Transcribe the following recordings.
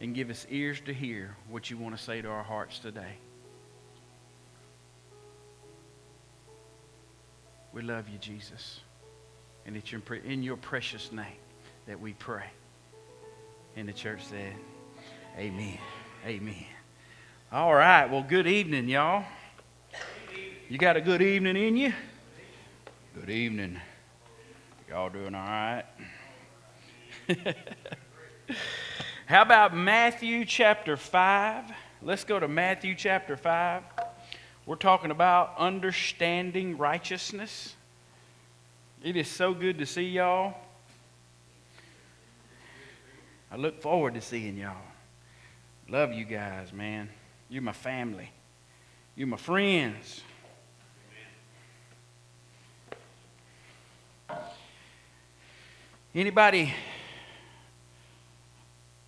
and give us ears to hear what you want to say to our hearts today. We love you, Jesus. And it's in your precious name that we pray. And the church said, amen. Amen. All right. Well, good evening, y'all. You got a good evening in you? Good evening. Y'all doing all right? How about Matthew chapter 5? Let's go to Matthew chapter 5. We're talking about understanding righteousness. It is so good to see y'all. I look forward to seeing y'all. Love you guys, man. You're my family. You're my friends.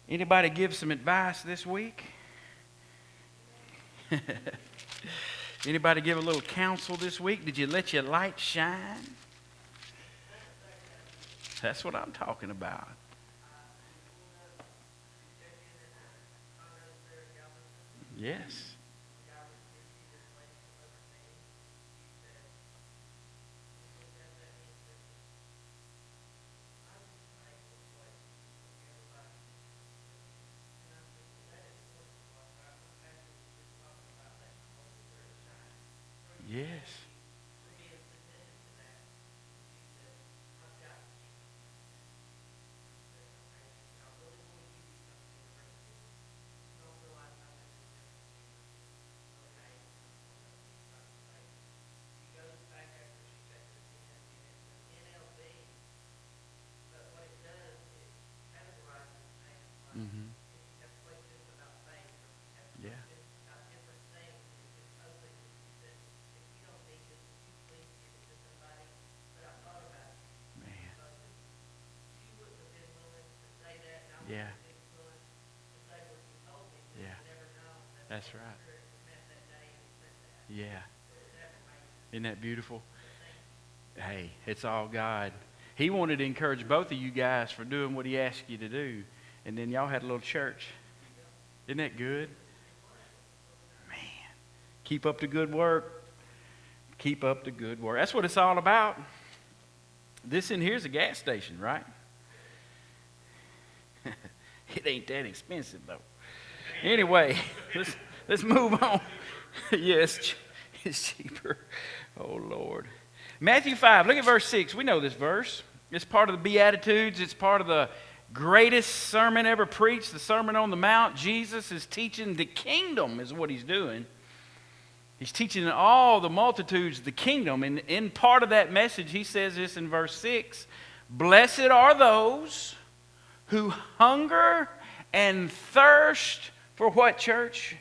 Anybody give some advice this week? Anybody give a little counsel this week? Did you let your light shine? That's what I'm talking about. Yes. Yes. Mm-hmm. Yeah. Man. Yeah. Yeah. That's right. Yeah. Isn't that beautiful? Hey, it's all God. He wanted to encourage both of you guys for doing what he asked you to do. And then y'all had a little church. Isn't that good? Man, keep up the good work. Keep up the good work. That's what it's all about. This in here's a gas station, right? It ain't that expensive, though. Anyway, let's move on. Yes, it's cheaper. Oh, Lord. Matthew 5, look at verse 6. We know this verse. It's part of the Beatitudes. It's part of the greatest sermon ever preached, the Sermon on the Mount. Jesus is teaching the kingdom is what he's doing. He's teaching all the multitudes the kingdom. And in part of that message, he says this in verse 6. Blessed are those who hunger and thirst for what, church?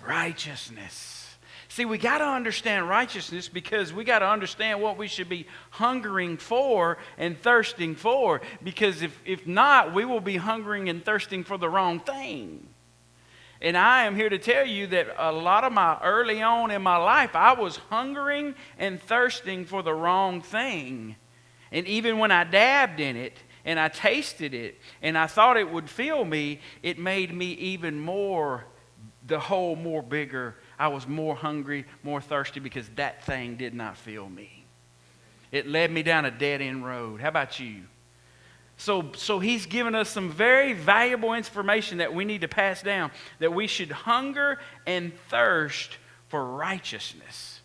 Righteousness. See, we got to understand righteousness because we got to understand what we should be hungering for and thirsting for. Because if not, we will be hungering and thirsting for the wrong thing. And I am here to tell you that a lot of my early on in my life, I was hungering and thirsting for the wrong thing. And even when I dabbed in it and I tasted it and I thought it would fill me, it made me even more, the hole more bigger. I was more hungry, more thirsty because that thing did not fill me. It led me down a dead-end road. How about you? So he's given us some very valuable information that we need to pass down, that we should hunger and thirst for righteousness.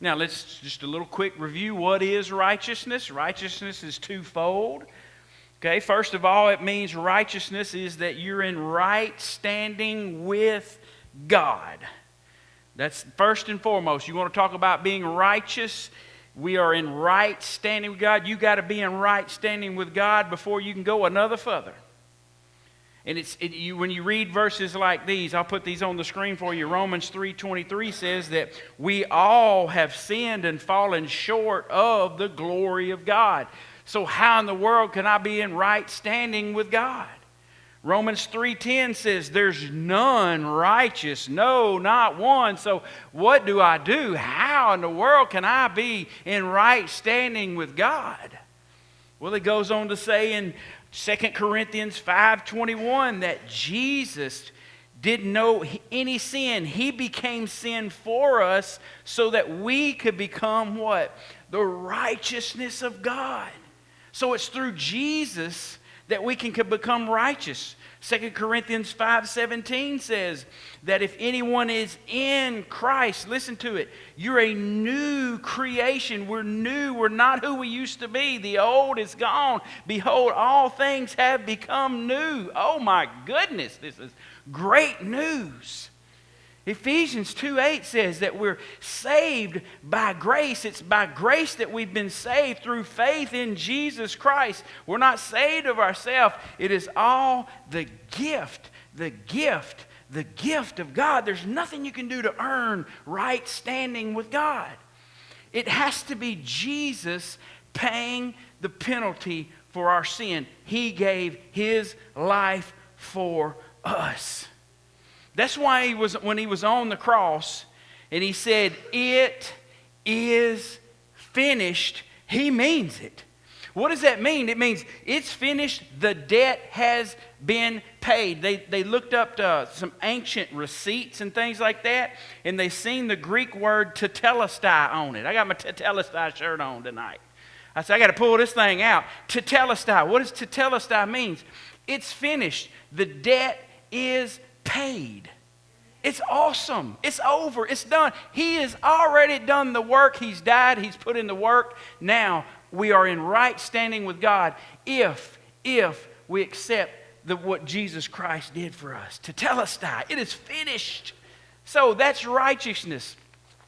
Now, let's just a little quick review. What is righteousness? Righteousness is twofold. Okay, first of all, it means righteousness is that you're in right standing with God. That's first and foremost. You want to talk about being righteous? We are in right standing with God. You got to be in right standing with God before you can go another further. And when you read verses like these, I'll put these on the screen for you. Romans 3:23 says that we all have sinned and fallen short of the glory of God. So how in the world can I be in right standing with God? Romans 3:10 says, there's none righteous, no, not one. So what do I do? How in the world can I be in right standing with God? Well, it goes on to say in 2 Corinthians 5:21 that Jesus didn't know any sin. He became sin for us so that we could become what? The righteousness of God. So it's through Jesus that we can become righteous. 2 Corinthians 5:17 says that if anyone is in Christ, listen to it, you're a new creation. We're new. We're not who we used to be. The old is gone. Behold, all things have become new. Oh my goodness, this is great news. Ephesians 2:8 says that we're saved by grace. It's by grace that we've been saved through faith in Jesus Christ. We're not saved of ourselves. It is all the gift of God. There's nothing you can do to earn right standing with God. It has to be Jesus paying the penalty for our sin. He gave His life for us. That's why when he was on the cross and he said, "It is finished," he means it. What does that mean? It means it's finished. The debt has been paid. They looked up some ancient receipts and things like that, and they seen the Greek word tetelestai on it. I got my tetelestai shirt on tonight. I said, I got to pull this thing out. Tetelestai. What does tetelestai mean? It's finished. The debt is paid. It's awesome. It's over. It's done. He has already done the work. He's died. He's put in the work. Now we are in right standing with God if we accept what Jesus Christ did for us. Tetelestai. It is finished. So that's righteousness.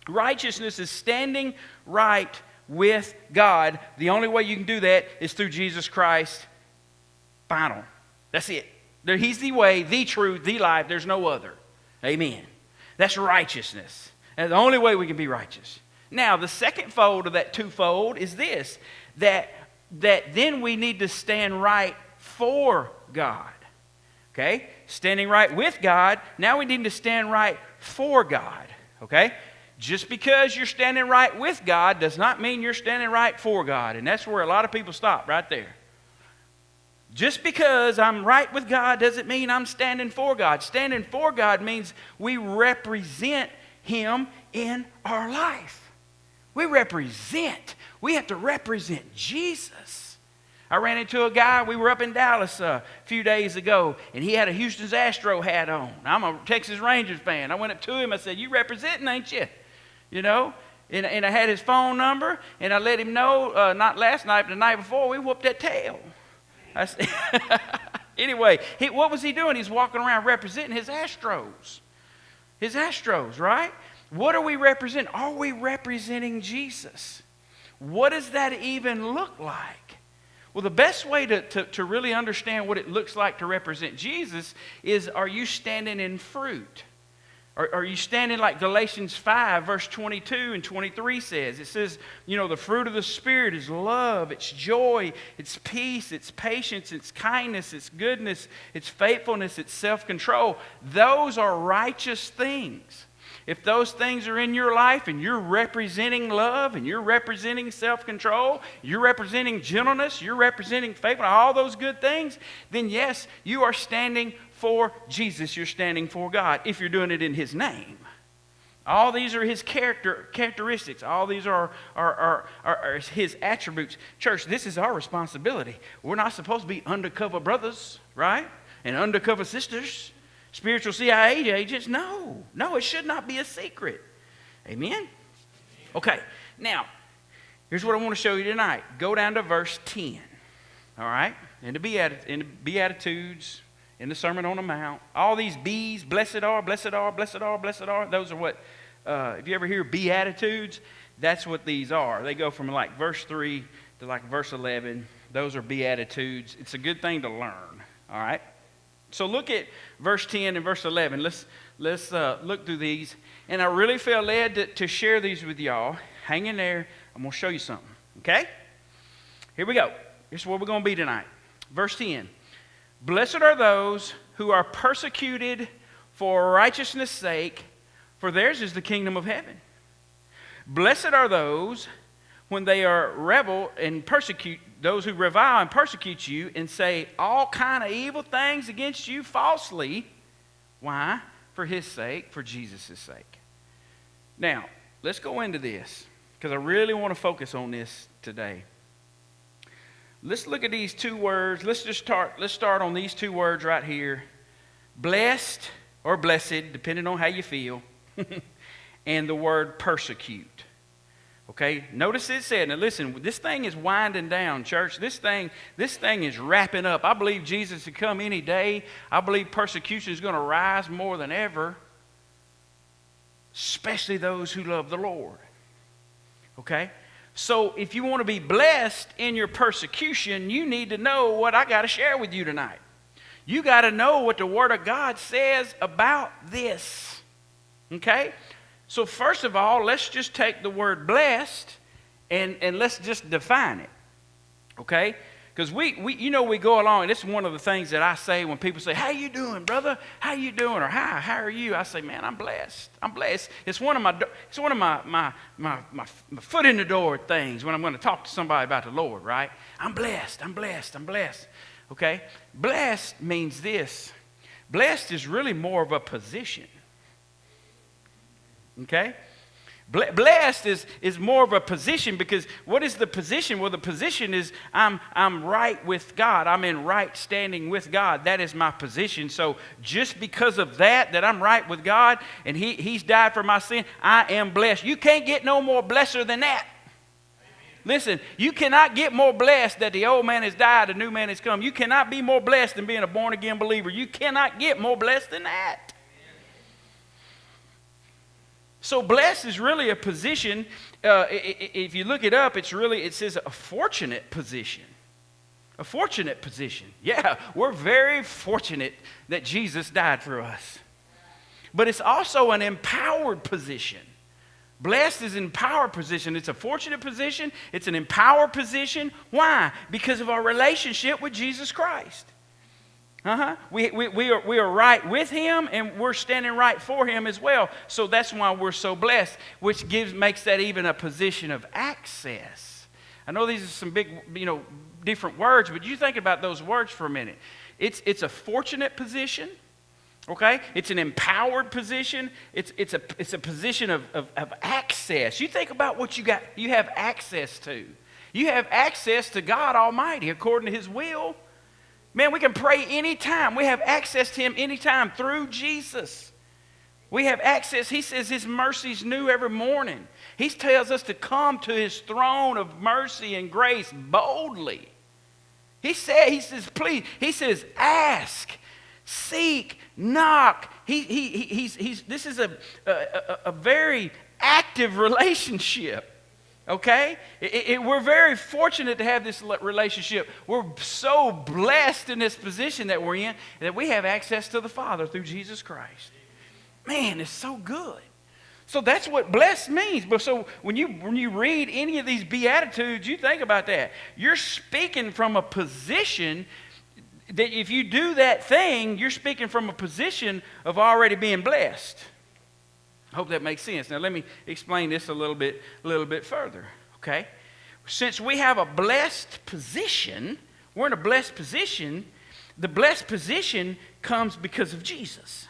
Righteousness is standing right with God. The only way you can do that is through Jesus Christ. Final. That's it. He's the way, the truth, the life. There's no other. Amen. That's righteousness. That's the only way we can be righteous. Now, the second fold of that twofold is this, that then we need to stand right for God. Okay? Standing right with God, now we need to stand right for God. Okay? Just because you're standing right with God does not mean you're standing right for God. And that's where a lot of people stop right there. Just because I'm right with God doesn't mean I'm standing for God. Standing for God means we represent Him in our life. We have to represent Jesus. I ran into a guy, we were up in Dallas a few days ago, and he had a Houston's Astro hat on. I'm a Texas Rangers fan. I went up to him, I said, "You representing, ain't you?" You know? And I had his phone number, and I let him know, not last night, but the night before, we whooped that tail. Anyway, what was he doing? He's walking around representing his Astros. His Astros, right? What are we representing? Are we representing Jesus? What does that even look like? Well, the best way to really understand what it looks like to represent Jesus is, are you standing in fruit? Are you standing like Galatians 5, verse 22 and 23 says? It says, the fruit of the Spirit is love, it's joy, it's peace, it's patience, it's kindness, it's goodness, it's faithfulness, it's self-control. Those are righteous things. If those things are in your life and you're representing love and you're representing self-control, you're representing gentleness, you're representing faithfulness, all those good things, then yes, you are standing for Jesus. You're standing for God if you're doing it in His name. All these are His characteristics. All these are His attributes. Church, this is our responsibility. We're not supposed to be undercover brothers, right? And undercover sisters. Spiritual CIA agents. No, it should not be a secret. Amen? Okay, now, here's what I want to show you tonight. Go down to verse 10. All right? In the Beatitudes, in the Sermon on the Mount, all these B's, blessed are, blessed are, blessed are, blessed are, those are what, if you ever hear Beatitudes, that's what these are. They go from like verse 3 to like verse 11. Those are Beatitudes. It's a good thing to learn. All right? So look at verse 10 and verse 11. Let's look through these. And I really feel led to share these with y'all. Hang in there. I'm going to show you something. Okay? Here we go. Here's where we're going to be tonight. Verse 10. Blessed are those who are persecuted for righteousness' sake, for theirs is the kingdom of heaven. Blessed are those when they are rebel and persecute those who revile and persecute you and say all kind of evil things against you falsely. Why? For his sake, for Jesus' sake. Now, let's go into this, because I really want to focus on this today. Let's look at these two words. Let's start on these two words right here. Blessed or blessed, depending on how you feel, and the word persecute. Okay, notice it said, now listen, this thing is winding down, church. This thing is wrapping up. I believe Jesus will come any day. I believe persecution is going to rise more than ever, especially those who love the Lord. Okay, so if you want to be blessed in your persecution, you need to know what I got to share with you tonight. You got to know what the Word of God says about this. Okay? So first of all, let's just take the word blessed and let's just define it. Okay? Because we go along, and this is one of the things that I say when people say, how you doing, brother? How you doing? Or hi, how are you? I say, man, I'm blessed. I'm blessed. It's one of my foot in the door things when I'm going to talk to somebody about the Lord, right? I'm blessed. I'm blessed. I'm blessed. Okay? Blessed means this. Blessed is really more of a position. Okay? Blessed is more of a position, because what is the position? Well, the position is I'm right with God. I'm in right standing with God. That is my position. So just because of that I'm right with God and He's died for my sin, I am blessed. You can't get no more blesser than that. Listen, you cannot get more blessed that the old man has died, the new man has come. You cannot be more blessed than being a born-again believer. You cannot get more blessed than that. So blessed is really a position. If you look it up, it says a fortunate position. A fortunate position. Yeah, we're very fortunate that Jesus died for us. But it's also an empowered position. Blessed is an empowered position. It's a fortunate position. It's an empowered position. Why? Because of our relationship with Jesus Christ. We are right with Him, and we're standing right for Him as well. So that's why we're so blessed, which makes that even a position of access. I know these are some big, different words, but you think about those words for a minute. It's a fortunate position. Okay? It's an empowered position. It's a position of access. You think about what you have access to. You have access to God Almighty according to His will. Man, we can pray anytime. We have access to Him anytime through Jesus. We have access. He says His mercy's new every morning. He tells us to come to His throne of mercy and grace boldly. He says, please. He says, ask. Seek, knock. This is a very active relationship. Okay? We're very fortunate to have this relationship. We're so blessed in this position that we're in that we have access to the Father through Jesus Christ. Man, it's so good. So that's what blessed means. But so when you read any of these Beatitudes, you think about that. You're speaking from a position that if you do that thing, you're speaking from a position of already being blessed. I hope that makes sense. Now let me explain this a little bit further. Okay? Since we have a blessed position, we're in a blessed position. The blessed position comes because of Jesus.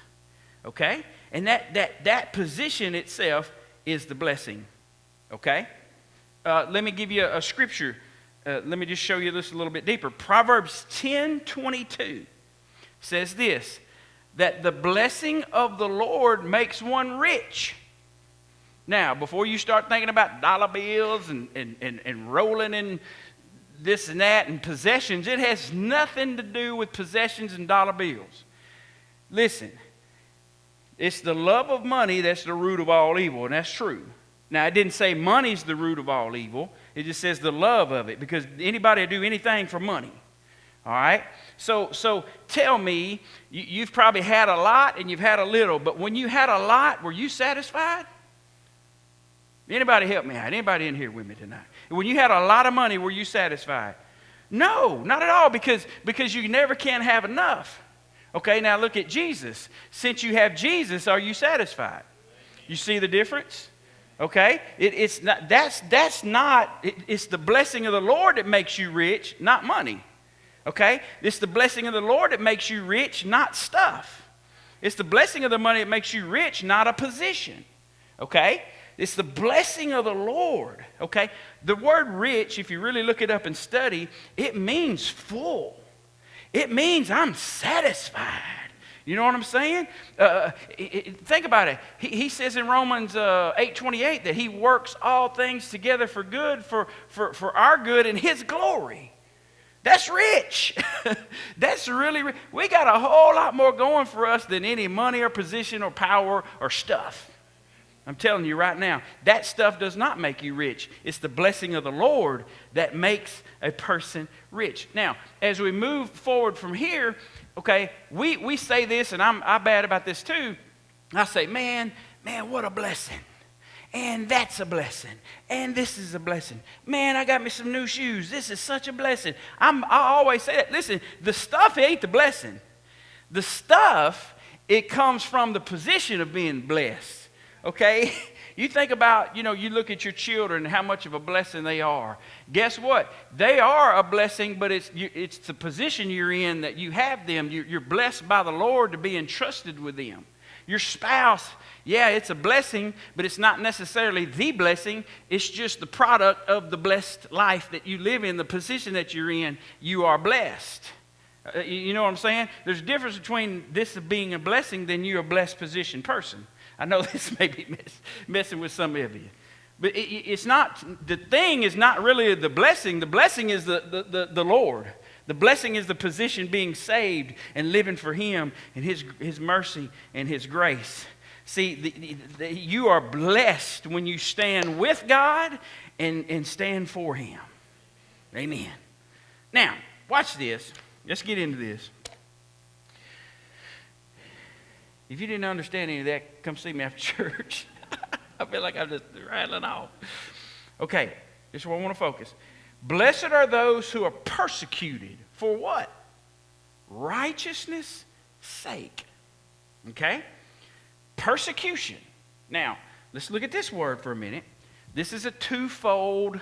Okay? And that position itself is the blessing. Okay? Let me give you a scripture. Let me just show you this a little bit deeper. Proverbs 10:22 says this, that the blessing of the Lord makes one rich. Now, before you start thinking about dollar bills and rolling in this and that and possessions, it has nothing to do with possessions and dollar bills. Listen, it's the love of money that's the root of all evil, and that's true. Now, it didn't say money's the root of all evil. It just says the love of it, because anybody will do anything for money. All right? So tell me, you've probably had a lot and you've had a little, but when you had a lot, were you satisfied? Anybody help me out? Anybody in here with me tonight? When you had a lot of money, were you satisfied? No, not at all, because you never can have enough. Okay, now look at Jesus. Since you have Jesus, are you satisfied? You see the difference? Okay? It's not, that's not, it's the blessing of the Lord that makes you rich, not money. Okay? It's the blessing of the Lord that makes you rich, not stuff. It's the blessing of the money that makes you rich, not a position. Okay? It's the blessing of the Lord. Okay? The word rich, if you really look it up and study, it means full. It means I'm satisfied. You know what I'm saying? Think about it. He says in Romans 8:28 that he works all things together for good, for our good and his glory. That's rich. That's really rich. We got a whole lot more going for us than any money or position or power or stuff. I'm telling you right now, that stuff does not make you rich. It's the blessing of the Lord that makes a person rich. Now, as we move forward from here, okay, we say this, and I'm bad about this too. I say, man, what a blessing. And that's a blessing. And this is a blessing. Man, I got me some new shoes. This is such a blessing. I always say that. Listen, the stuff ain't the blessing. The stuff, it comes from the position of being blessed. Okay? You think about, you look at your children and how much of a blessing they are. Guess what? They are a blessing, but it's the position you're in that you have them. You're blessed by the Lord to be entrusted with them. Your spouse, yeah, it's a blessing, but it's not necessarily the blessing. It's just the product of the blessed life that you live in, the position that you're in. You are blessed. You know what I'm saying? There's a difference between this being a blessing than you're a blessed position person. I know this may be messing with some of you. But it's not, the thing is not really the blessing. The blessing is the Lord. The blessing is the position being saved and living for Him and His mercy and His grace. See, you are blessed when you stand with God and stand for Him. Amen. Now, watch this. Let's get into this. If you didn't understand any of that, come see me after church. I feel like I'm just rattling off. Okay, this is where I want to focus. Blessed are those who are persecuted for what? Righteousness' sake. Okay? Persecution. Now, let's look at this word for a minute. This is a twofold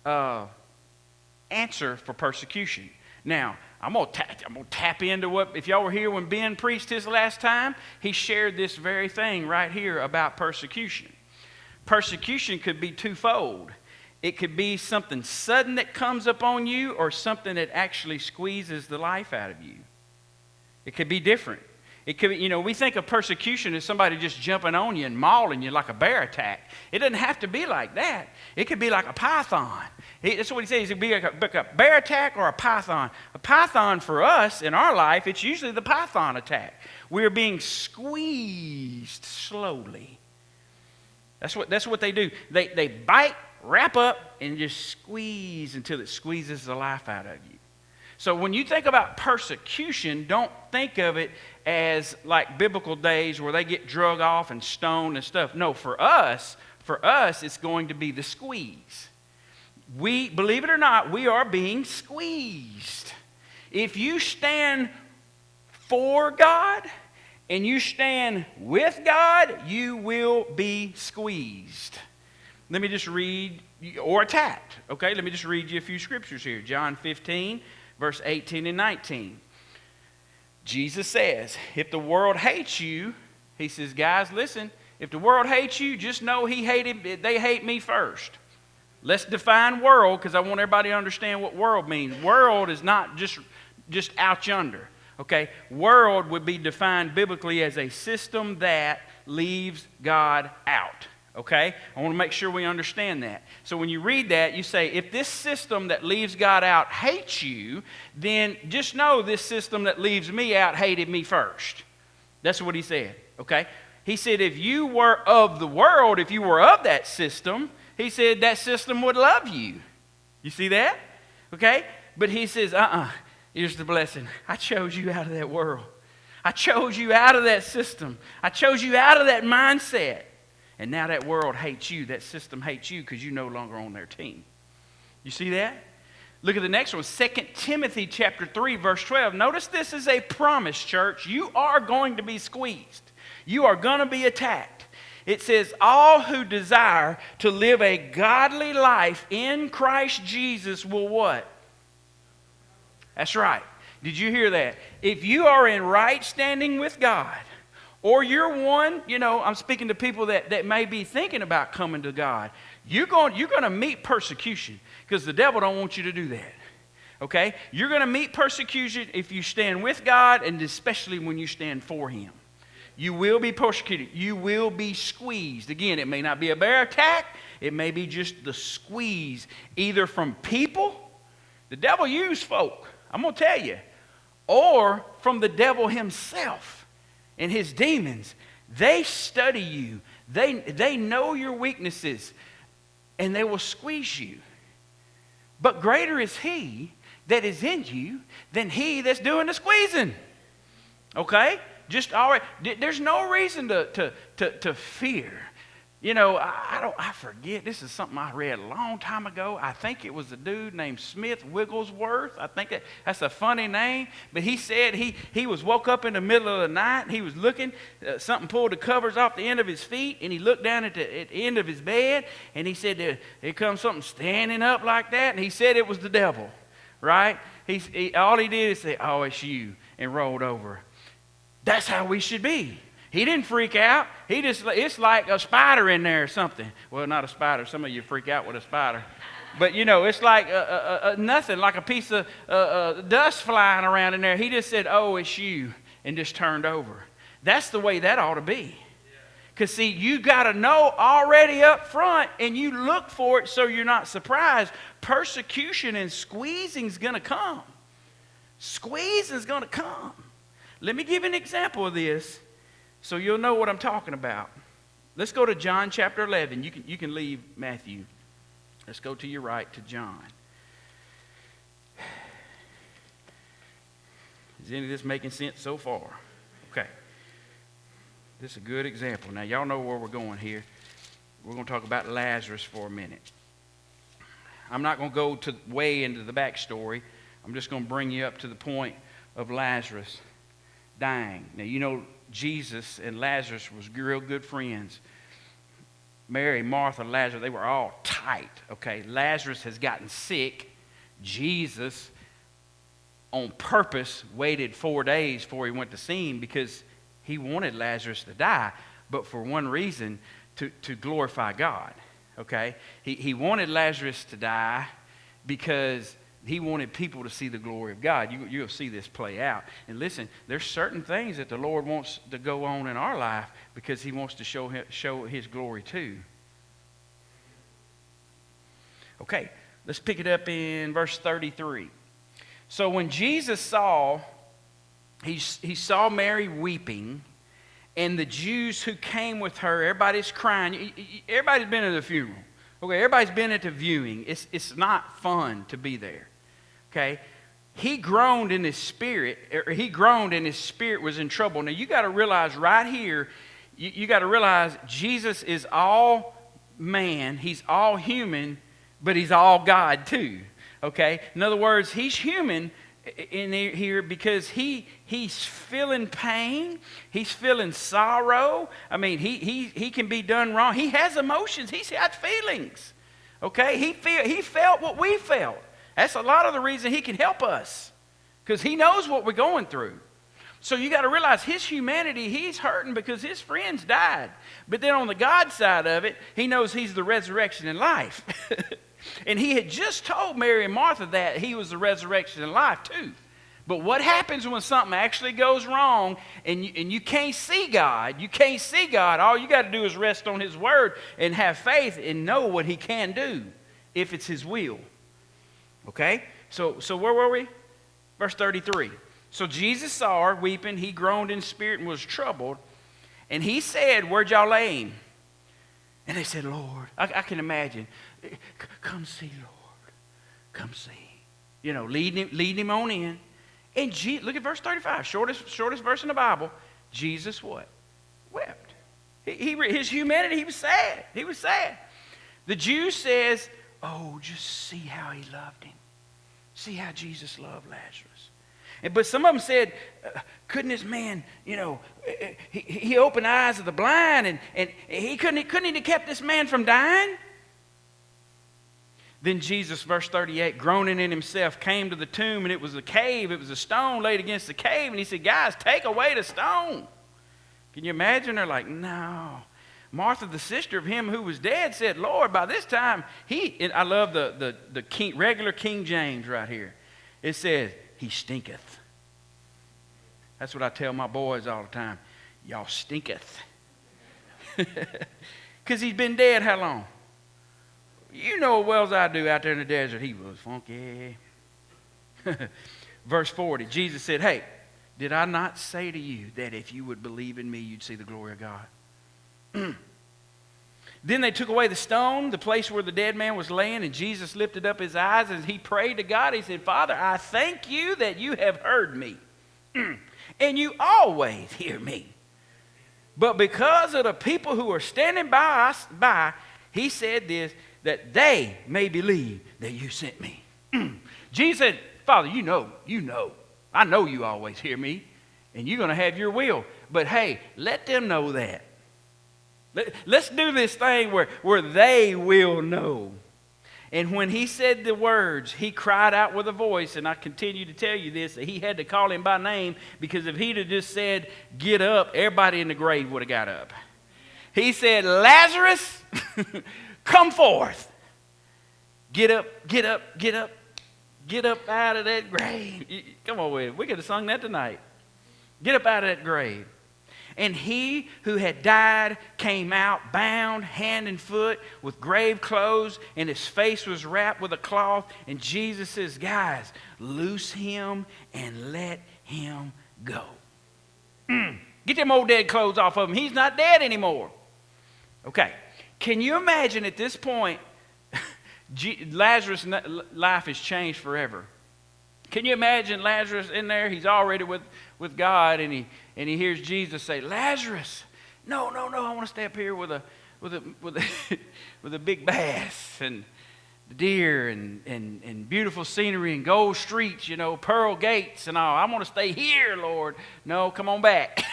answer for persecution. Now, I'm gonna tap into what, if y'all were here when Ben preached his last time, he shared this very thing right here about persecution. Persecution could be twofold. It could be something sudden that comes upon you or something that actually squeezes the life out of you. It could be different. It could be, we think of persecution as somebody just jumping on you and mauling you like a bear attack. It doesn't have to be like that. It could be like a python. That's what he says. It could be like a bear attack or a python. A python for us in our life, it's usually the python attack. We're being squeezed slowly. That's what they do. They bite, wrap up, and just squeeze until it squeezes the life out of you. So when you think about persecution, don't think of it as like biblical days where they get drug off and stoned and stuff. No, for us, it's going to be the squeeze. We, believe it or not, we are being squeezed. If you stand for God and you stand with God, you will be squeezed. Let me just read, or attacked. Okay, let me just read you a few scriptures here. John 15, verse 18 and 19. Jesus says, if the world hates you, he says, guys, listen, if the world hates you, just know they hate me first. Let's define world, because I want everybody to understand what world means. World is not just out yonder. Okay? World would be defined biblically as a system that leaves God out. Okay? I want to make sure we understand that. So when you read that, you say, if this system that leaves God out hates you, then just know this system that leaves me out hated me first. That's what he said. Okay? He said, if you were of the world, if you were of that system, he said that system would love you. You see that? Okay? But he says, here's the blessing. I chose you out of that world. I chose you out of that system. I chose you out of that mindset. And now that world hates you. That system hates you because you're no longer on their team. You see that? Look at the next one. 2 Timothy chapter 3, verse 12. Notice this is a promise, church. You are going to be squeezed. You are going to be attacked. It says, all who desire to live a godly life in Christ Jesus will what? That's right. Did you hear that? If you are in right standing with God, or you're one, I'm speaking to people that may be thinking about coming to God, you're going to meet persecution because the devil don't want you to do that. Okay? You're going to meet persecution if you stand with God, and especially when you stand for Him. You will be persecuted. You will be squeezed. Again, it may not be a bear attack. It may be just the squeeze, either from people. The devil used folk, I'm going to tell you. Or from the devil himself and his demons. They study you. They know your weaknesses, and they will squeeze you. But greater is He that is in you than he that's doing the squeezing. Okay? Just already, there's no reason to fear. I forget. This is something I read a long time ago. I think it was a dude named Smith Wigglesworth. I think that's a funny name. But he said he was woke up in the middle of the night. He was looking. Something pulled the covers off the end of his feet. And he looked down at the end of his bed. And he said, there comes something standing up like that. And he said it was the devil. Right? All he did is say, oh, it's you. And rolled over. That's how we should be. He didn't freak out. It's like a spider in there or something. Well, not a spider. Some of you freak out with a spider. But, it's like nothing, like a piece of dust flying around in there. He just said, oh, it's you, and just turned over. That's the way that ought to be. Because, see, you got to know already up front, and you look for it so you're not surprised. Persecution and squeezing is going to come. Squeezing is going to come. Let me give you an example of this, so you'll know what I'm talking about. Let's go to John chapter 11. You can leave Matthew. Let's go to your right to John. Is any of this making sense so far? Okay. This is a good example. Now, y'all know where we're going here. We're going to talk about Lazarus for a minute. I'm not going to go way into the backstory. I'm just going to bring you up to the point of Lazarus dying. Now, Jesus and Lazarus was real good friends. Mary, Martha, Lazarus, they were all tight, okay? Lazarus has gotten sick. Jesus, on purpose, waited 4 days before he went to see him because he wanted Lazarus to die, but for one reason, to glorify God, okay? He wanted Lazarus to die because he wanted people to see the glory of God. You'll see this play out. And listen, there's certain things that the Lord wants to go on in our life because he wants to show his glory too. Okay, let's pick it up in verse 33. So when Jesus saw, he saw Mary weeping, and the Jews who came with her, everybody's crying. Everybody's been at the funeral. Okay, everybody's been at the viewing. It's not fun to be there. Okay, he groaned in his spirit, and his spirit was in trouble. Now you got to realize right here, you got to realize Jesus is all man, he's all human, but he's all God too. Okay, in other words, he's human in here because he's feeling pain, he's feeling sorrow. I mean, he can be done wrong. He has emotions. He's got feelings. Okay, he felt what we felt. That's a lot of the reason he can help us, because he knows what we're going through. So you got to realize his humanity, he's hurting because his friends died. But then on the God side of it, he knows he's the resurrection and life. And he had just told Mary and Martha that he was the resurrection and life too. But what happens when something actually goes wrong and you can't see God? You can't see God. All you got to do is rest on his word and have faith and know what he can do if it's his will. Okay? So where were we? Verse 33. So Jesus saw her weeping. He groaned in spirit and was troubled. And he said, where'd y'all lay him? And they said, Lord. I can imagine. Come see, Lord. Come see. Leading him on in. And look at verse 35. Shortest verse in the Bible. Jesus what? Wept. His humanity, he was sad. He was sad. The Jew says, oh, just see how he loved him. See how Jesus loved Lazarus. But some of them said, couldn't this man, he opened the eyes of the blind, and he couldn't have kept this man from dying? Then Jesus, verse 38, groaning in himself, came to the tomb, and it was a cave. It was a stone laid against the cave. And he said, guys, take away the stone. Can you imagine? They're like, no. Martha, the sister of him who was dead, said, Lord, by this time, and I love the regular King James right here. It says, he stinketh. That's what I tell my boys all the time. Y'all stinketh. Because he's been dead how long? You know as well as I do out there in the desert, he was funky. Verse 40, Jesus said, hey, did I not say to you that if you would believe in me, you'd see the glory of God? Then they took away the stone, the place where the dead man was laying, and Jesus lifted up his eyes and he prayed to God. He said, Father, I thank you that you have heard me, and you always hear me. But because of the people who are standing by, he said this, that they may believe that you sent me. Jesus said, Father, you know, I know you always hear me, and you're going to have your will. But hey, let them know that. Let's do this thing where they will know. And when he said the words, he cried out with a voice, and I continue to tell you this, that he had to call him by name, because if he'd have just said, get up, everybody in the grave would have got up. He said, Lazarus, come forth. Get up, get up, get up. Get up out of that grave. Come on with it. We could have sung that tonight. Get up out of that grave. And he who had died came out, bound hand and foot, with grave clothes, and his face was wrapped with a cloth. And Jesus says, guys, loose him and let him go. Get them old dead clothes off of him. He's not dead anymore. Okay. Can you imagine at this point, Lazarus' life has changed forever? Can you imagine Lazarus in there? He's already with God, and he hears Jesus say, Lazarus, no, I want to stay up here with a big bass and the deer and beautiful scenery and gold streets, pearl gates and all. I want to stay here, Lord. No, come on back.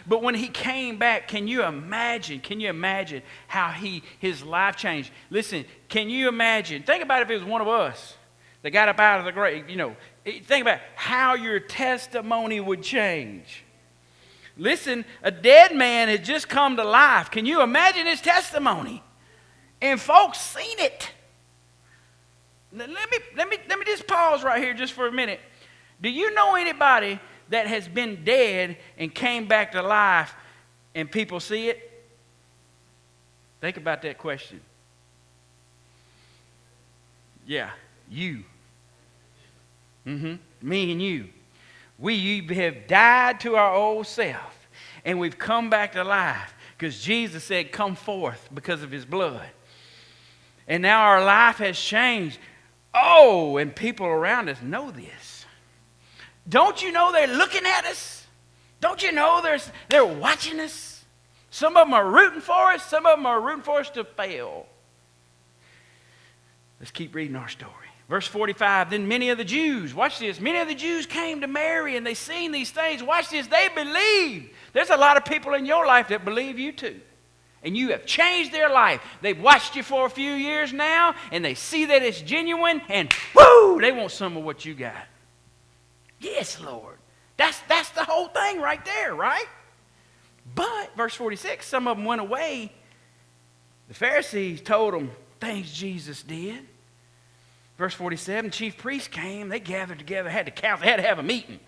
But when he came back, can you imagine how his life changed? Listen, can you imagine? Think about if it was one of us that got up out of the grave. Think about how your testimony would change. Listen, a dead man had just come to life. Can you imagine his testimony? And folks seen it. Let me just pause right here just for a minute. Do you know anybody that has been dead and came back to life and people see it? Think about that question. Yeah, you. Me and you. We have died to our old self, and we've come back to life because Jesus said, come forth because of his blood. And now our life has changed. Oh, and people around us know this. Don't you know they're looking at us? Don't you know they're watching us? Some of them are rooting for us. Some of them are rooting for us to fail. Let's keep reading our story. Verse 45, then many of the Jews, watch this, many of the Jews came to Mary and they seen these things. Watch this, they believed. There's a lot of people in your life that believe you too. And you have changed their life. They've watched you for a few years now, and they see that it's genuine, and whoo, they want some of what you got. Yes, Lord. That's the whole thing right there, right? But, verse 46, some of them went away. The Pharisees told them things Jesus did. Verse 47, chief priests came, they gathered together, had to have a meeting.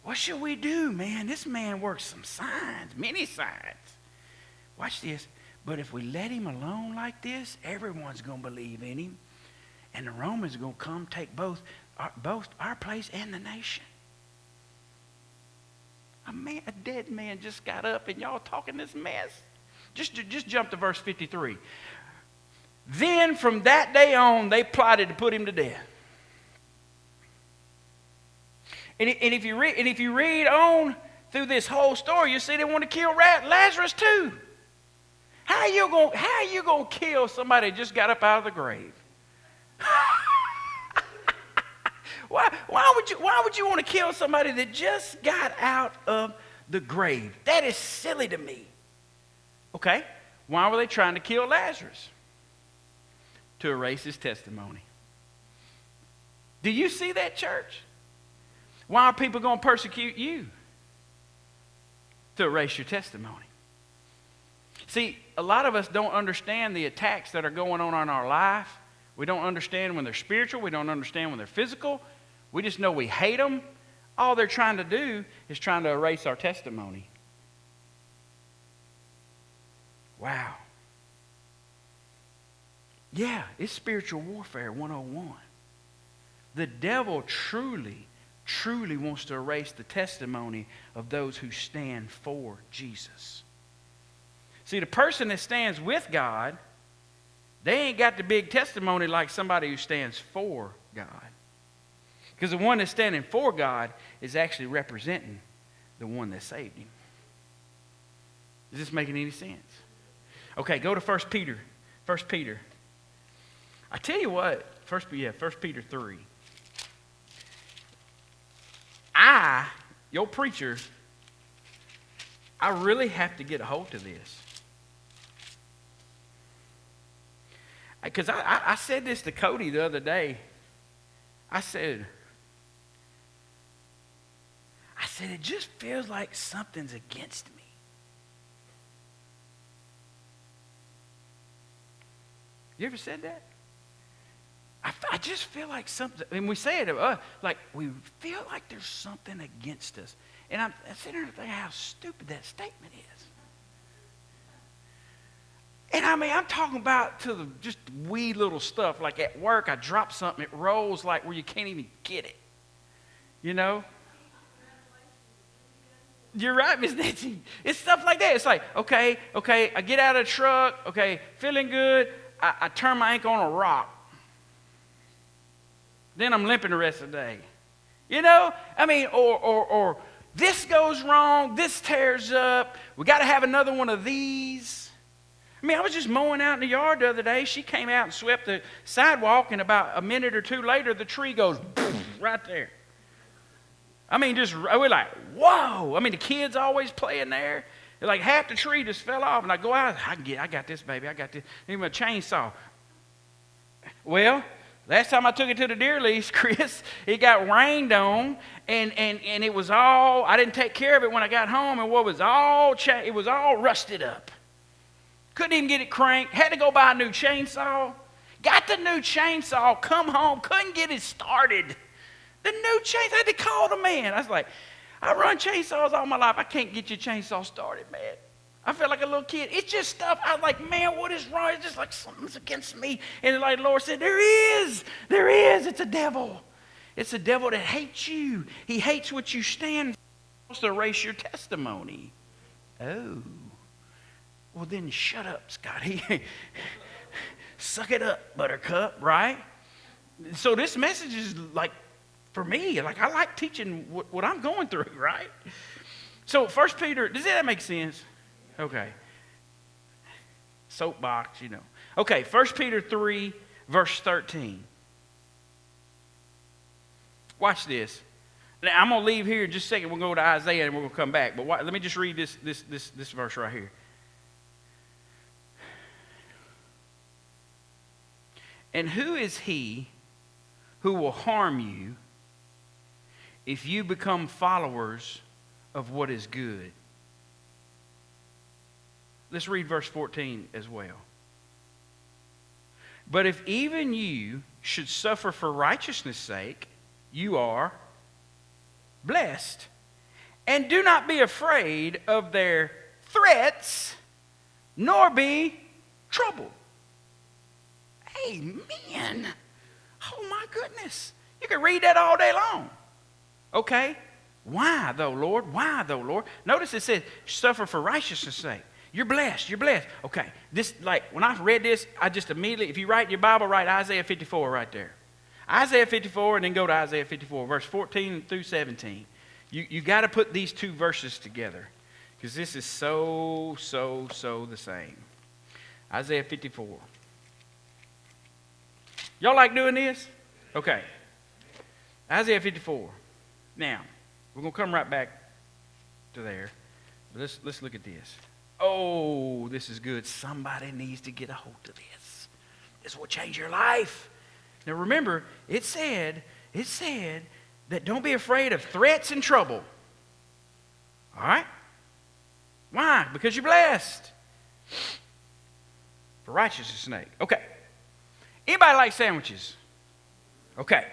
What should we do, man? This man works some signs, many signs. Watch this. But if we let him alone like this, everyone's going to believe in him. And the Romans are going to come take both our place and the nation. A dead man just got up and y'all talking this mess. Just jump to verse 53. Then from that day on, they plotted to put him to death. And if you read on through this whole story, you see they want to kill Lazarus too. How are you gonna kill somebody that just got up out of the grave? Why why would you want to kill somebody that just got out of the grave? That is silly to me. Okay, why were they trying to kill Lazarus? To erase his testimony. Do you see that, church? Why are people going to persecute you? To erase your testimony. See, a lot of us don't understand the attacks that are going on in our life. We don't understand when they're spiritual. We don't understand when they're physical. We just know we hate them. All they're trying to do is trying to erase our testimony. Wow. Yeah, it's spiritual warfare 101. The devil truly wants to erase the testimony of those who stand for Jesus. See, the person that stands with God, they ain't got the big testimony like somebody who stands for God. Because the one that's standing for God is actually representing the one that saved him. Is this making any sense? Okay, go to 1 Peter. 1 Peter. I tell you what, 1 Peter 3. Your preacher, I really have to get a hold of this. Because I said this to Cody the other day. I said, it just feels like something's against me. You ever said that? I just feel like something, and we say it, like we feel like there's something against us. And I'm sitting there thinking how stupid that statement is. And I mean, I'm talking about to the just wee little stuff. Like at work, I drop something, it rolls like where you can't even get it. You know? You're right, Miss Nancy. It's stuff like that. It's like, okay, I get out of the truck, okay, feeling good. I turn my ankle on a rock. Then I'm limping the rest of the day. You know? I mean, or this goes wrong, this tears up. We got to have another one of these. I mean, I was just mowing out in the yard the other day. She came out and swept the sidewalk, and about a minute or two later, the tree goes right there. I mean, we're like, whoa. I mean, the kids always playing there. They're like half the tree just fell off, and I go out, I got this, baby, I got this. Need my chainsaw. Well, last time I took it to the deer lease, Chris, it got rained on, and it was all, I didn't take care of it when I got home, and it was all rusted up. Couldn't even get it cranked. Had to go buy a new chainsaw. Got the new chainsaw, come home, couldn't get it started. The new chainsaw, I had to call the man. I was like, I run chainsaws all my life. I can't get your chainsaw started, man. I felt like a little kid. It's just stuff. I was like, man, what is wrong? It's just like something's against me. And like the Lord said, there is. It's a devil. It's a devil that hates you. He hates what you stand for. He wants to erase your testimony. Oh. Well, then shut up, Scotty. Suck it up, buttercup, right? So this message is like, for me, like I like teaching what I'm going through, right? So 1 Peter, does that make sense? Okay. Soapbox, you know. Okay, 1 Peter 3, verse 13. Watch this. Now, I'm going to leave here in just a second. We'll go to Isaiah and we're going to come back. But let me just read this verse right here. And who is he who will harm you if you become followers of what is good? Let's read verse 14 as well. But if even you should suffer for righteousness' sake, you are blessed. And do not be afraid of their threats, nor be troubled. Amen. Oh my goodness. You can read that all day long. Okay. Why though, Lord? Why though, Lord? Notice it says, suffer for righteousness' sake. You're blessed. You're blessed. Okay. This, like, when I read this, I just immediately, if you write your Bible, write Isaiah 54 right there. Isaiah 54, and then go to Isaiah 54, verse 14 through 17. You got to put these two verses together, because this is so the same. Isaiah 54. Y'all like doing this? Okay. Isaiah 54. Now, we're going to come right back to there. But let's look at this. Oh, this is good. Somebody needs to get a hold of this. This will change your life. Now remember, it said that don't be afraid of threats and trouble. All right? Why? Because you're blessed. For righteousness' sake. Okay. Anybody like sandwiches? Okay.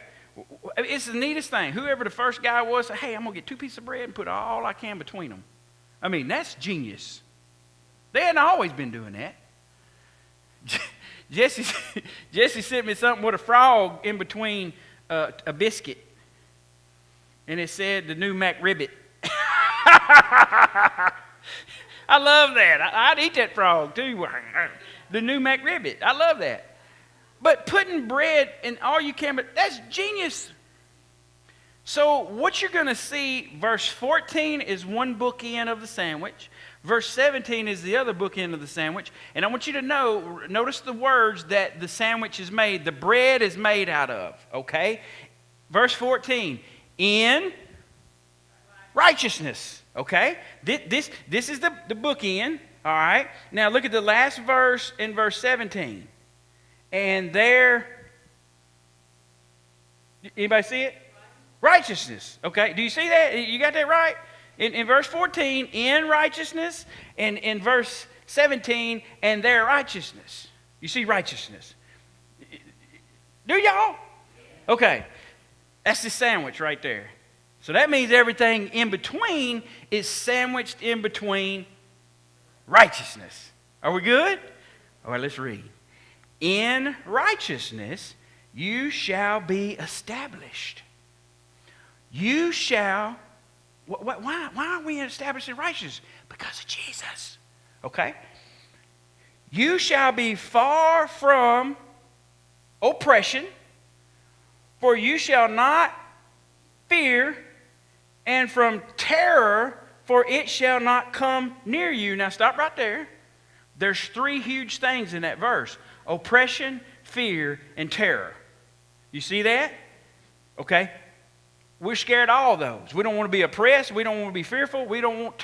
It's the neatest thing. Whoever the first guy was said, hey, I'm going to get 2 pieces of bread and put all I can between them. I mean, that's genius. They hadn't always been doing that. Jesse sent me something with a frog in between a biscuit. And it said the new McRibbit. I love that. I'd eat that frog too. The new McRibbit. I love that. But putting bread in all you can, but that's genius. So what you're going to see, verse 14 is one bookend of the sandwich. Verse 17 is the other bookend of the sandwich. And I want you to notice the words that the sandwich is made, the bread is made out of, okay? Verse 14, in righteousness, okay? This is the bookend, all right? Now look at the last verse in verse 17. And there, anybody see it? Righteousness, okay? Do you see that? You got that right? In verse 14, in righteousness, and in verse 17, and their righteousness. You see righteousness. Do y'all? Okay. That's the sandwich right there. So that means everything in between is sandwiched in between righteousness. Are we good? All right, let's read. In righteousness you shall be established. You shall... Why aren't we established in righteousness? Because of Jesus. Okay? You shall be far from oppression, for you shall not fear, and from terror, for it shall not come near you. Now stop right there. There's 3 huge things in that verse. Oppression, fear, and terror. You see that? Okay? We're scared of all those. We don't want to be oppressed. We don't want to be fearful. We don't want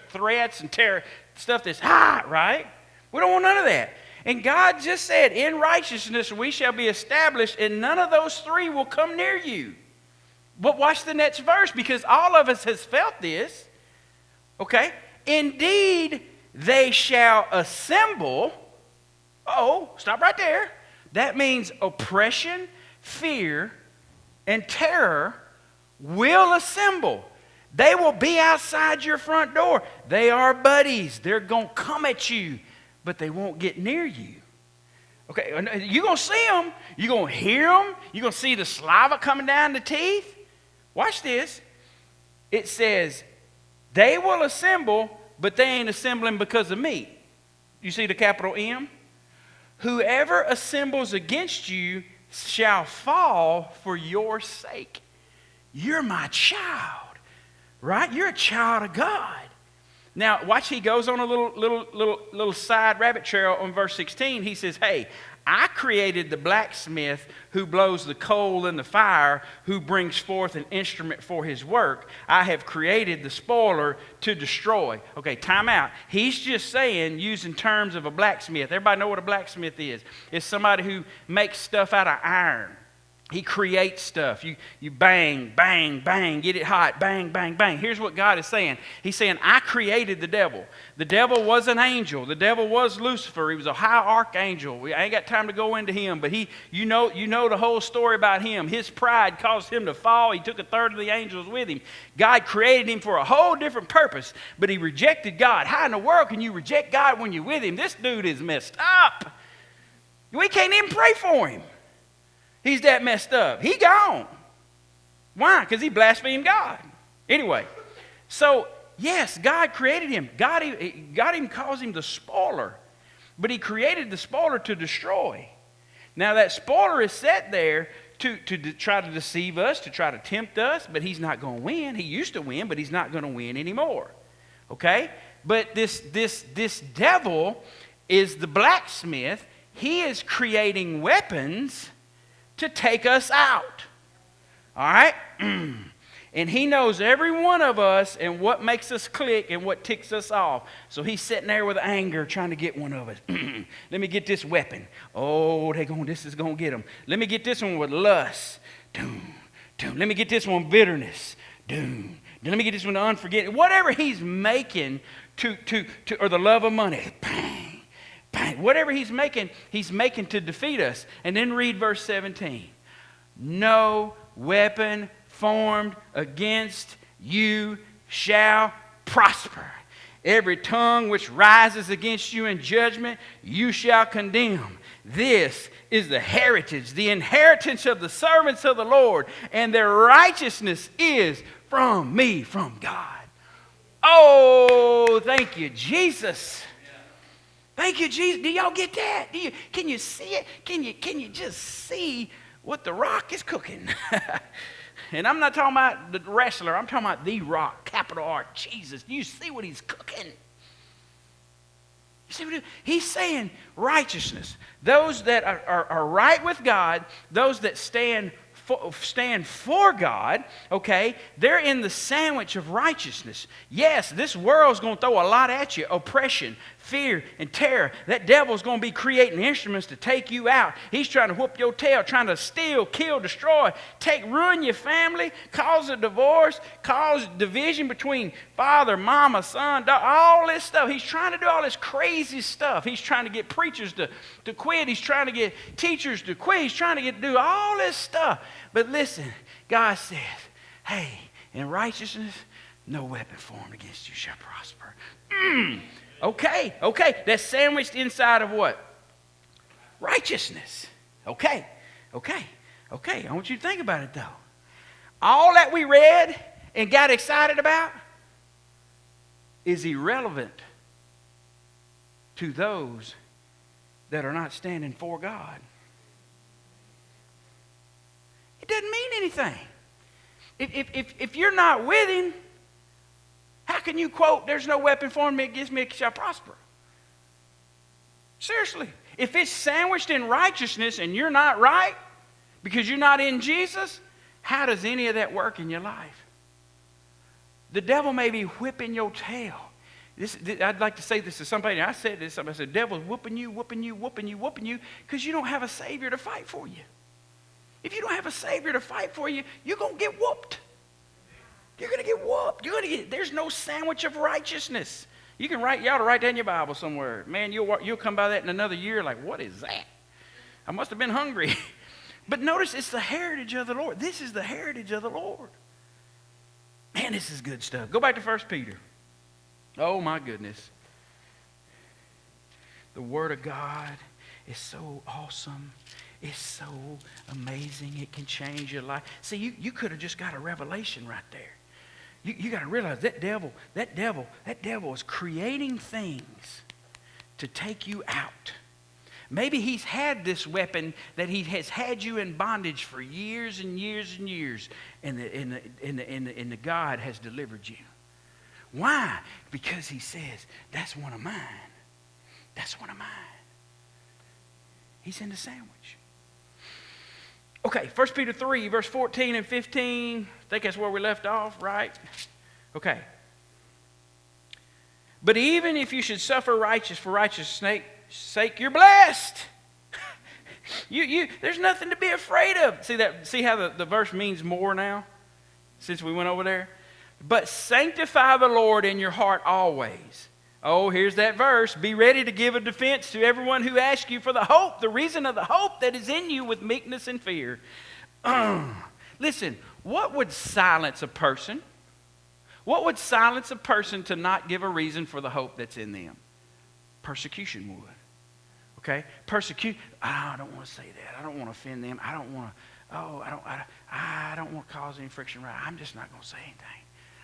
threats and terror, stuff that's hot, right? We don't want none of that. And God just said, in righteousness we shall be established, and none of those 3 will come near you. But watch the next verse, because all of us has felt this. Okay? Indeed, they shall assemble. Oh, stop right there. That means oppression, fear, and terror will assemble. They will be outside your front door. They are buddies. They're going to come at you, but they won't get near you. Okay, you're going to see them. You're going to hear them. You're going to see the saliva coming down the teeth. Watch this. It says, they will assemble, but they ain't assembling because of me. You see the capital M? Whoever assembles against you shall fall for your sake. You're my child, right? You're a child of God. Now, watch, he goes on a little side rabbit trail on verse 16. He says, hey, I created the blacksmith who blows the coal in the fire, who brings forth an instrument for his work. I have created the spoiler to destroy. Okay, time out. He's just saying, using terms of a blacksmith. Everybody know what a blacksmith is? It's somebody who makes stuff out of iron. He creates stuff. You bang, bang, bang, get it hot, bang, bang, bang. Here's what God is saying. He's saying, I created the devil. The devil was an angel. The devil was Lucifer. He was a high archangel. I ain't got time to go into him, but you know the whole story about him. His pride caused him to fall. He took 1/3 of the angels with him. God created him for a whole different purpose, but he rejected God. How in the world can you reject God when you're with him? This dude is messed up. We can't even pray for him. He's that messed up. He gone. Why? Because he blasphemed God. Anyway, so yes, God created him. God even calls him the spoiler. But he created the spoiler to destroy. Now that spoiler is set there to try to deceive us, to try to tempt us, but he's not going to win. He used to win, but he's not going to win anymore. Okay? But this devil is the blacksmith. He is creating weapons to take us out. All right? And he knows every one of us and what makes us click and what ticks us off. So he's sitting there with anger trying to get one of us. Let me get this weapon. Oh, this is going to get them. Let me get this one with lust. Doom, doom. Let me get this one with bitterness. Doom. Let me get this one with unforgiveness. Whatever he's making or the love of money. Bang, bang. Whatever he's making to defeat us. And then read verse 17. No weapon formed against you shall prosper. Every tongue which rises against you in judgment, you shall condemn. This is the heritage, the inheritance of the servants of the Lord, and their righteousness is from me, from God. Oh, thank you, Jesus. Thank you, Jesus. Do y'all get that? Can you see it? Can you just see what the rock is cooking? And I'm not talking about the wrestler. I'm talking about the rock, capital R, Jesus. Do you see what he's cooking? You see what he's saying? Righteousness. Those that are right with God, those that stand for God, okay, they're in the sandwich of righteousness. Yes, this world's going to throw a lot at you. Oppression, fear, and terror. That devil's going to be creating instruments to take you out. He's trying to whoop your tail, trying to steal, kill, destroy, ruin your family, cause a divorce, cause division between father, mama, son, daughter, all this stuff. He's trying to do all this crazy stuff. He's trying to get preachers to quit. He's trying to get teachers to quit. He's trying to do all this stuff. But listen, God says, hey, in righteousness, no weapon formed against you shall prosper. Okay. That's sandwiched inside of what? Righteousness. Okay. I want you to think about it, though. All that we read and got excited about is irrelevant to those that are not standing for God. It doesn't mean anything. If you're not with him, how can you quote, there's no weapon formed against me shall prosper? Seriously. If it's sandwiched in righteousness and you're not right because you're not in Jesus, how does any of that work in your life? The devil may be whipping your tail. I'd like to say this to somebody. I said this. I said, the devil's whooping you because you don't have a Savior to fight for you. If you don't have a Savior to fight for you, you're going to get whooped. You're going to get whooped. There's no sandwich of righteousness. You ought to write that in your Bible somewhere. Man, you'll come by that in another year like, what is that? I must have been hungry. But notice it's the heritage of the Lord. This is the heritage of the Lord. Man, this is good stuff. Go back to 1 Peter. Oh, my goodness. The Word of God is so awesome. It's so amazing. It can change your life. See, you could have just got a revelation right there. You got to realize that devil is creating things to take you out. Maybe he's had this weapon that he has had you in bondage for years and years and years, and the God has delivered you. Why? Because he says, that's one of mine. That's one of mine. He's in the sandwich. Okay, 1 Peter 3, verse 14 and 15. I think that's where we left off, right? Okay. But even if you should suffer for righteousness' sake, you're blessed. There's nothing to be afraid of. See how the verse means more now? Since we went over there? But sanctify the Lord in your heart always. Oh, here's that verse. Be ready to give a defense to everyone who asks you for the hope, the reason of the hope that is in you with meekness and fear. Listen, what would silence a person? What would silence a person to not give a reason for the hope that's in them? Persecution would. Okay? I don't want to say that. I don't want to offend them. I don't want to cause any friction. Right? I'm just not going to say anything.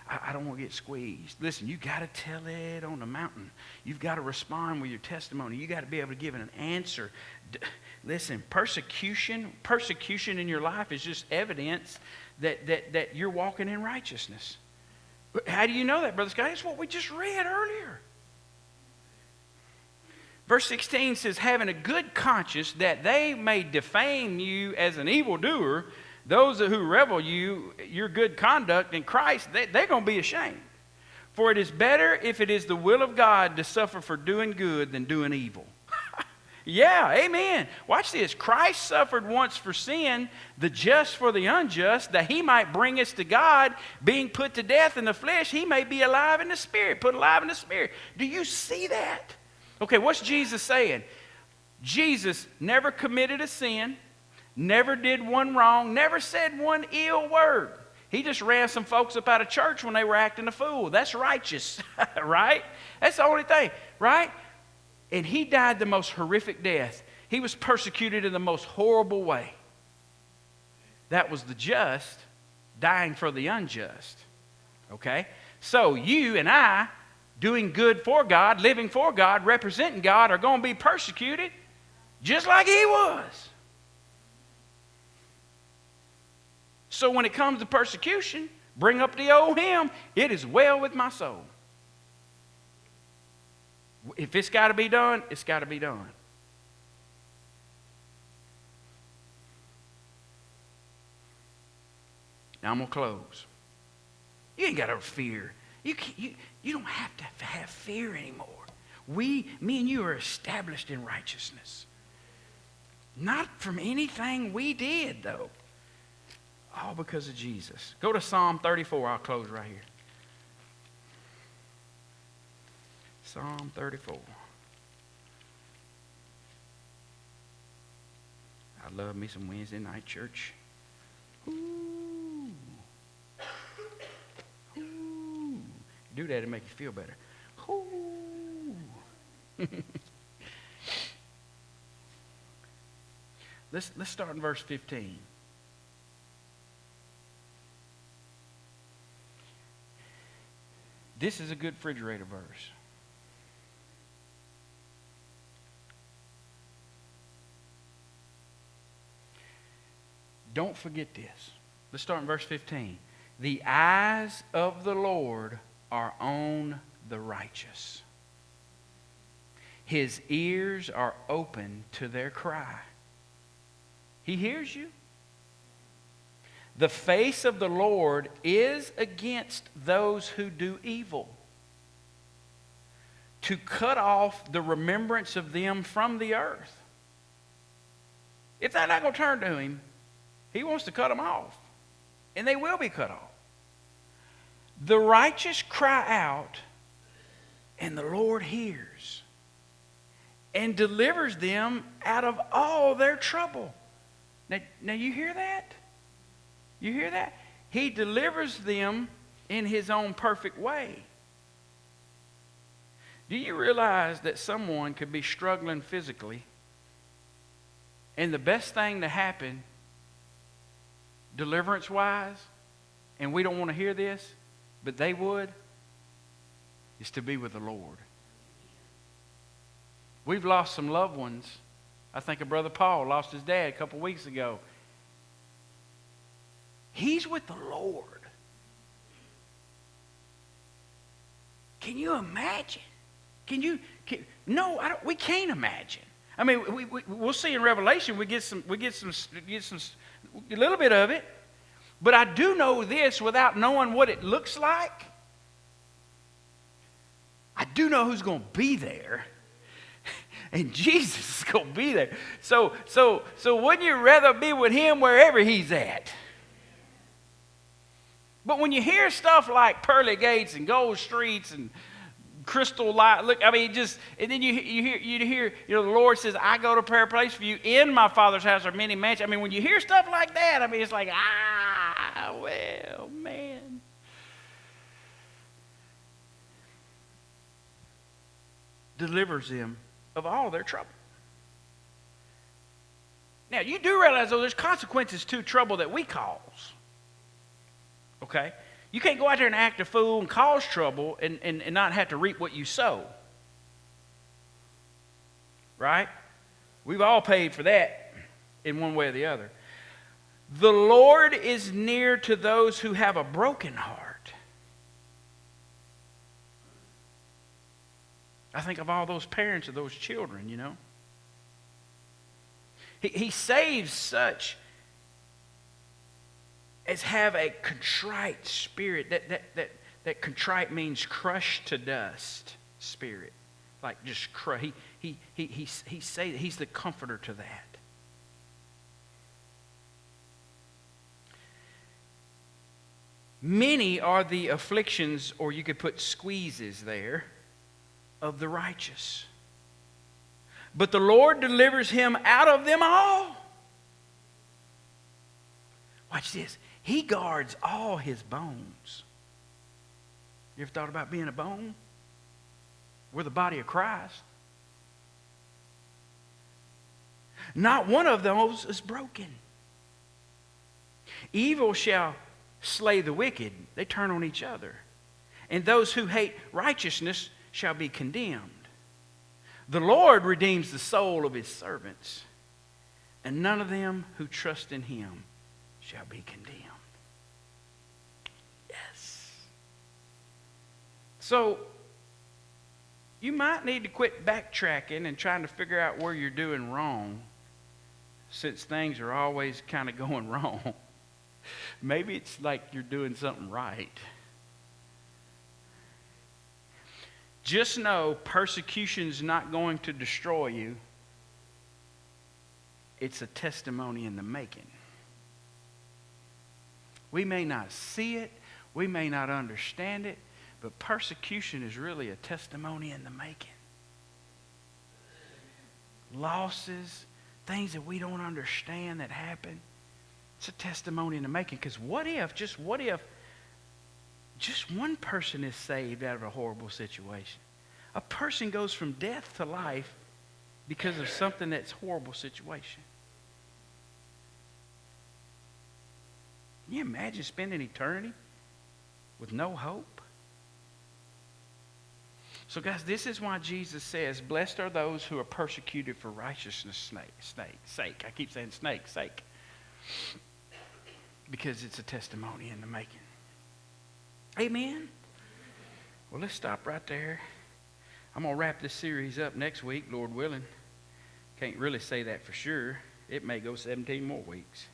I don't want to get squeezed. Listen, you got to tell it on the mountain. You've got to respond with your testimony. You got to be able to give an answer. Listen, persecution in your life is just evidence that you're walking in righteousness. How do you know that, Brother Scotty? It's what we just read earlier. Verse 16 says, having a good conscience that they may defame you as an evildoer, Those who revel your good conduct in Christ, they're going to be ashamed. For it is better if it is the will of God to suffer for doing good than doing evil. Yeah, amen. Watch this. Christ suffered once for sin, the just for the unjust, that he might bring us to God, being put to death in the flesh, he may be alive in the spirit, put alive in the spirit. Do you see that? Okay, what's Jesus saying? Jesus never committed a sin, never did one wrong, never said one ill word. He just ran some folks up out of church when they were acting a fool. That's righteous, right? That's the only thing, right? And he died the most horrific death. He was persecuted in the most horrible way. That was the just dying for the unjust, okay? So you and I, doing good for God, living for God, representing God, are going to be persecuted just like he was. So when it comes to persecution, bring up the old hymn, it is well with my soul. If it's got to be done, it's got to be done. Now I'm going to close. You ain't got to fear. You don't have to have fear anymore. Me and you are established in righteousness. Not from anything we did, though. All because of Jesus. Go to Psalm 34. I'll close right here. Psalm 34. I love me some Wednesday night church. Ooh. Ooh. Do that to make you feel better. Ooh. Let's start in verse 15. This is a good refrigerator verse. Don't forget this. Let's start in verse 15. The eyes of the Lord are on the righteous. His ears are open to their cry. He hears you. The face of the Lord is against those who do evil, to cut off the remembrance of them from the earth. If they're not going to turn to him, he wants to cut them off. And they will be cut off. The righteous cry out, and the Lord hears, and delivers them out of all their trouble. Now you hear that? You hear that? He delivers them in his own perfect way. Do you realize that someone could be struggling physically, and the best thing to happen, deliverance-wise, and we don't want to hear this, but they would, is to be with the Lord. We've lost some loved ones. I think of Brother Paul lost his dad a couple weeks ago. He's with the Lord. Can you imagine? No, we can't imagine. I mean, we'll see in Revelation. We get a little bit of it. But I do know this without knowing what it looks like. I do know who's going to be there. And Jesus is going to be there. So wouldn't you rather be with him wherever he's at? But when you hear stuff like pearly gates and gold streets and crystal light, look, I mean, and then you hear, the Lord says, I go to prepare a place for you. In my Father's house are many mansions. I mean, when you hear stuff like that, I mean, it's like, well, man. Delivers them of all their trouble. Now, you do realize, though, there's consequences to trouble that we cause. Okay? You can't go out there and act a fool and cause trouble and not have to reap what you sow. Right? We've all paid for that in one way or the other. The Lord is near to those who have a broken heart. I think of all those parents of those children, He saves such is have a contrite spirit. That contrite means crushed to dust spirit. Like just he's the comforter to that. Many are the afflictions, or you could put squeezes there, of the righteous. But the Lord delivers him out of them all. Watch this. He guards all his bones. You ever thought about being a bone? We're the body of Christ. Not one of those is broken. Evil shall slay the wicked. They turn on each other. And those who hate righteousness shall be condemned. The Lord redeems the soul of his servants, and none of them who trust in him shall be condemned. Yes. So, you might need to quit backtracking and trying to figure out where you're doing wrong, since things are always kind of going wrong. Maybe it's like you're doing something right. Just know persecution's not going to destroy you. It's a testimony in the making. We may not see it, we may not understand it, but persecution is really a testimony in the making. Losses, things that we don't understand that happen, it's a testimony in the making. Because what if just one person is saved out of a horrible situation? A person goes from death to life because of something that's a horrible situation. Can you imagine spending eternity with no hope? So guys, this is why Jesus says, blessed are those who are persecuted for righteousness' sake. I keep saying snake's sake. Because it's a testimony in the making. Amen? Well, let's stop right there. I'm going to wrap this series up next week, Lord willing. Can't really say that for sure. It may go 17 more weeks.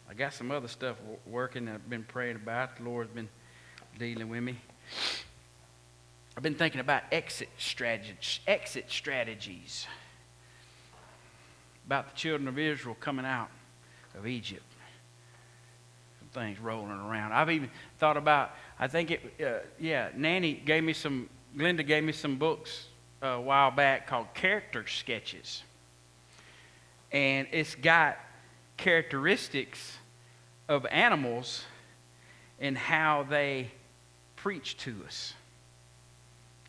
I got some other stuff working that I've been praying about. The Lord's been dealing with me. I've been thinking about exit strategies. About the children of Israel coming out of Egypt. Some things rolling around. I've even thought about, Glenda gave me some books a while back called Character Sketches. And it's got characteristics of animals and how they preach to us.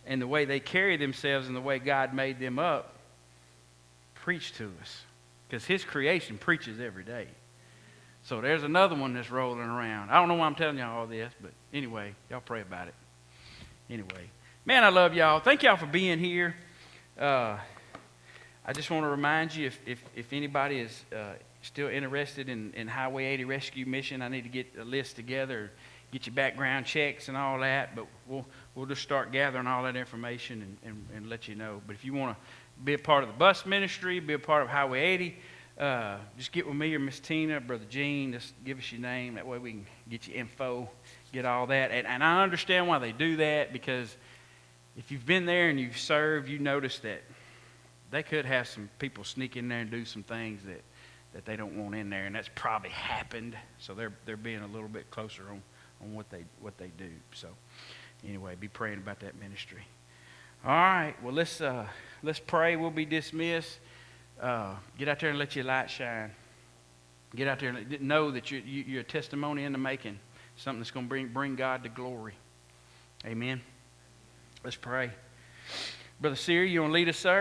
And the way they carry themselves and the way God made them up preach to us. Because his creation preaches every day. So there's another one that's rolling around. I don't know why I'm telling y'all all this, but anyway, y'all pray about it. Anyway, man, I love y'all. Thank y'all for being here. I just want to remind you, if anybody is still interested in Highway 80 Rescue Mission, I need to get a list together, get your background checks and all that, but we'll just start gathering all that information and let you know. But if you want to be a part of the bus ministry, be a part of Highway 80, just get with me or Miss Tina, Brother Gene, just give us your name. That way we can get your info, get all that. And I understand why they do that, because if you've been there and you've served, you notice that they could have some people sneak in there and do some things that they don't want in there, and that's probably happened. So they're being a little bit closer on what they do. So anyway, be praying about that ministry. All right, well let's pray. We'll be dismissed. Get out there and let your light shine. Get out there and know that you're a testimony in the making. Something that's going to bring God to glory. Amen. Let's pray. Brother Siri, you want to lead us, sir?